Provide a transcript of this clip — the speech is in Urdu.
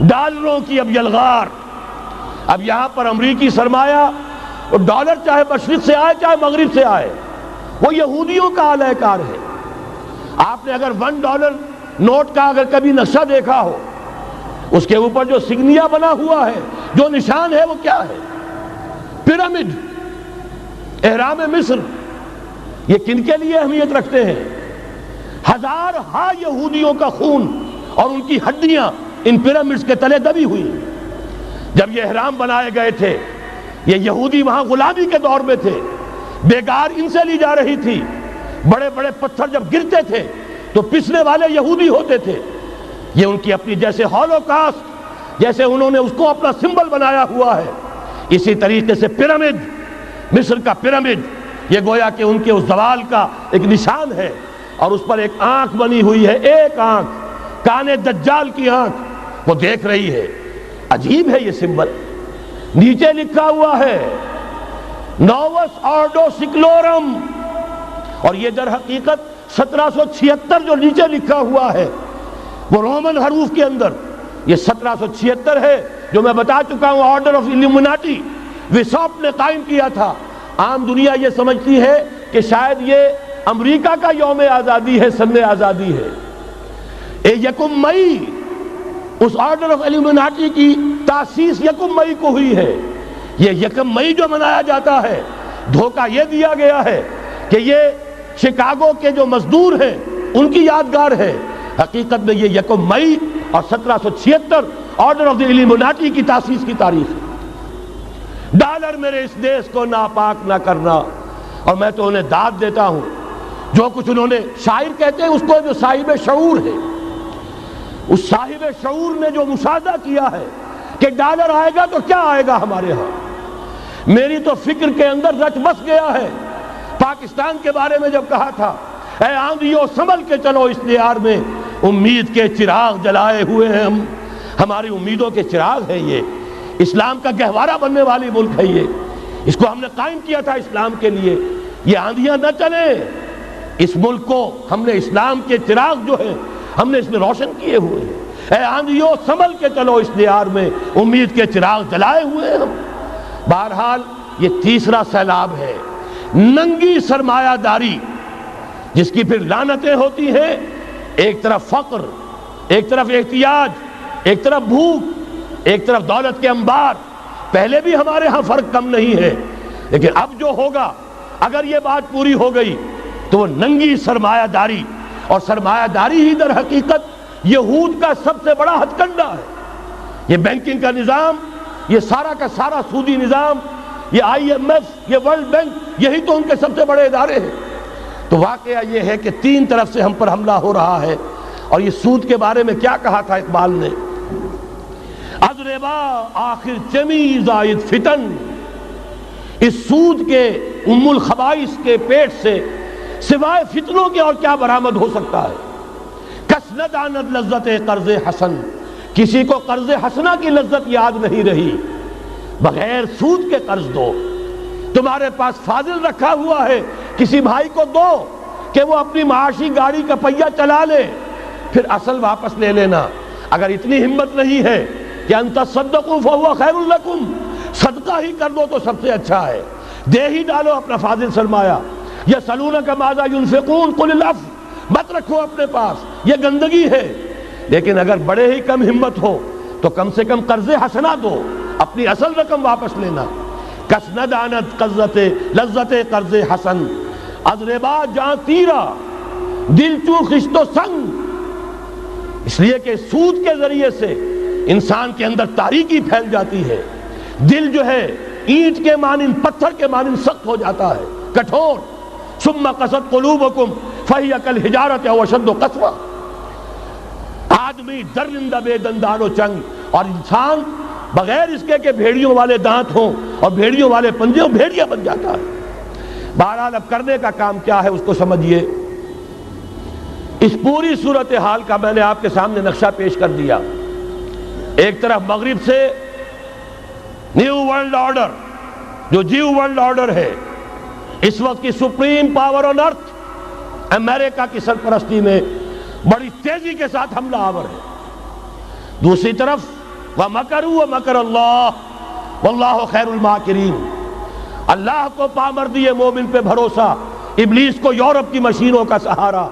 ڈالروں کی اب یلغار. اب یہاں پر امریکی سرمایہ اور ڈالر چاہے مشرق سے آئے چاہے مغرب سے آئے وہ یہودیوں کا اعلی کار ہے. آپ نے اگر $1 نوٹ کا اگر کبھی نقشہ دیکھا ہو، اس کے اوپر جو سگنیا بنا ہوا ہے، جو نشان ہے، وہ کیا ہے؟ پیرامڈ، احرام مصر. یہ کن کے لیے اہمیت رکھتے ہیں؟ ہزارہا یہودیوں کا خون اور ان کی ہڈیاں ان پیرامڈز کے تلے دبی ہوئی. جب یہ احرام بنائے گئے تھے، یہ یہودی وہاں غلامی کے دور میں تھے، بیگار ان سے لی جا رہی تھی. بڑے بڑے پتھر جب گرتے تھے تو پسنے والے یہودی ہوتے تھے. یہ ان کی اپنی جیسے ہولوکاسٹ، جیسے انہوں نے اس کو اپنا سمبل بنایا ہوا ہے، اسی طریقے سے پیرامڈ، مصر کا پیرامڈ، یہ گویا کہ ان کے اس زوال کا ایک نشان ہے. اور اس پر ایک آنکھ بنی ہوئی ہے، ایک آنکھ، کانے دجال کی آنکھ، وہ دیکھ رہی ہے. عجیب ہے یہ سمبل. نیچے لکھا ہوا ہے نووس آرڈو سکلورم، اور یہ در حقیقت 1776 جو نیچے لکھا ہوا ہے وہ رومن حروف کے اندر یہ 1776 ہے، جو میں بتا چکا ہوں آرڈر آف الومناٹی وساپ نے قائم کیا تھا. عام دنیا یہ سمجھتی ہے کہ شاید یہ امریکہ کا یوم آزادی ہے، سن آزادی ہے. 1 مئی اس آرڈر آف الومناٹی کی تاسیس 1 مئی کو ہوئی ہے. یہ 1 مئی جو منایا جاتا ہے، دھوکہ یہ دیا گیا ہے کہ یہ شکاگو کے جو مزدور ہیں ان کی یادگار ہے. حقیقت میں یہ 1 مئی اور 1776 آرڈر آف دی الومناٹی کی تاسیس کی تاریخ ہے. ڈالر میرے اس دیش کو ناپاک نہ کرنا. اور میں تو انہیں داد دیتا ہوں، جو کچھ انہوں نے، شاعر کہتے ہیں اس کو جو صاحب شعور ہے، اس صاحب شعور نے جو مشاہدہ کیا ہے کہ ڈالر آئے گا تو کیا آئے گا ہمارے ہاں. میری تو فکر کے اندر رچ بس گیا ہے. پاکستان کے بارے میں جب کہا تھا اے آندھیوں سنبھل کے چلو اس دیار میں، امید کے چراغ جلائے ہوئے ہیں ہم. ہماری امیدوں کے چراغ ہے یہ. اسلام کا گہوارہ بننے والی ملک ہے یہ. اس کو ہم نے قائم کیا تھا اسلام کے لیے. یہ آندھیاں نہ چلیں. اس ملک کو ہم نے اسلام کے چراغ جو ہے ہم نے اس میں روشن کیے ہوئے ہیں. اے آندھیوں سنبھل کے چلو اس دیار میں، امید کے چراغ جلائے ہوئے ہیں ہم. بہرحال یہ تیسرا سیلاب ہے، ننگی سرمایہ داری، جس کی پھر لعنتیں ہوتی ہیں. ایک طرف فقر، ایک طرف احتیاج، ایک طرف بھوک، ایک طرف دولت کے انبار. پہلے بھی ہمارے ہاں فرق کم نہیں ہے، لیکن اب جو ہوگا، اگر یہ بات پوری ہو گئی تو وہ ننگی سرمایہ داری. اور سرمایہ داری ہی در حقیقت یہود کا سب سے بڑا ہتھ کنڈا ہے. یہ بینکنگ کا نظام، یہ سارا کا سارا سودی نظام، یہ IMF، یہ ورلڈ بینک، یہی تو ان کے سب سے بڑے ادارے ہیں. تو واقعہ یہ ہے کہ 3 طرف سے ہم پر حملہ ہو رہا ہے. اور یہ سود کے بارے میں کیا کہا تھا اقبال نے؟ از ربا آخر چمی زائد فتن. اس سود کے ام الخبائث کے پیٹ سے سوائے فتنوں کے اور کیا برآمد ہو سکتا ہے؟ کس نداند لذت قرض حسن. کسی کو قرض حسنہ کی لذت یاد نہیں رہی. بغیر سود کے قرض دو. تمہارے پاس فاضل رکھا ہوا ہے، کسی بھائی کو دو کہ وہ اپنی معاشی گاڑی کا پہیہ چلا لے، پھر اصل واپس لے لینا. اگر اتنی ہمت نہیں ہے کہ ان تصدقوا فهو خیر لکم، صدقہ ہی کر دو تو سب سے اچھا ہے. دے ہی ڈالو اپنا فاضل سرمایہ. یسألونک ماذا ينفقون قل العفو. مت رکھو اپنے پاس، یہ گندگی ہے. لیکن اگر بڑے ہی کم ہمت ہو تو کم سے کم قرض حسنہ دو، اپنی اصل رقم واپس لینا. کس ندانت قرضت لذت قرض حسن. از ربا جاں تیرا دل چوں خشت و سنگ. اس لیے کہ سود کے ذریعے سے انسان کے اندر تاریکی پھیل جاتی ہے. دل جو ہے اینٹ کے مانند، پتھر کے مانند سخت ہو جاتا ہے، کٹھور. ثم قست قلوبکم فہی کالحجارۃ او اشد قسوہ. آدمی درندہ بے دندان و چنگ، اور انسان بغیر اس کے کہ بھیڑیوں والے دانت ہوں اور بھیڑیوں والے پنجے ہوں، بھیڑیا بن جاتا ہے. بہرحال اب کرنے کا کام کیا ہے اس کو سمجھیے. اس پوری صورتحال کا میں نے آپ کے سامنے نقشہ پیش کر دیا. ایک طرف مغرب سے نیو ورلڈ آرڈر، جو جیو ورلڈ آرڈر ہے، اس وقت کی سپریم پاور آن ارتھ، امریکہ کی سرپرستی میں بڑی تیزی کے ساتھ حملہ آور ہے. دوسری طرف وَمَكَرُوا وَمَكَرَ اللَّهُ وَاللَّهُ خَيْرُ الْمَاكِرِينَ۔ اللہ کو پامردی مومن پہ بھروسہ، ابلیس کو یورپ کی مشینوں کا سہارا۔